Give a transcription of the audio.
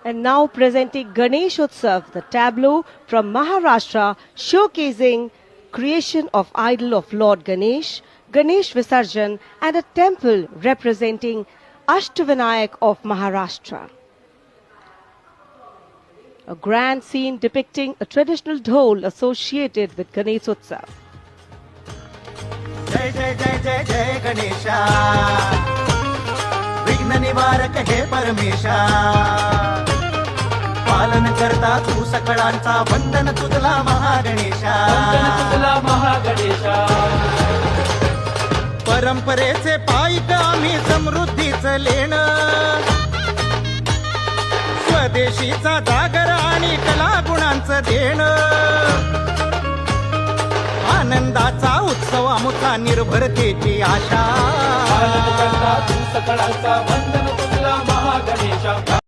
And now presenting Ganesh Utsav, the tableau from Maharashtra showcasing creation of idol of Lord Ganesh, Ganesh Visarjan, and a temple representing Ashtavinayak of Maharashtra. A grand scene depicting a traditional dhol associated with Ganesh Utsav. जय जय जय जय जय गणेशा विघ्न निवारक हे परमेशा पालन करता तू सकळांचा वंदन तुझला महागणेशा परंपरेचे पायिक आम्ही समृद्धीचं लेणं स्वदेशीचा जागर आणि कला गुणांचं देणं आनंदाचा उत्सव आमचा निर्भरतेची आशा सकळांचा वंदन तुझला महागणेशा.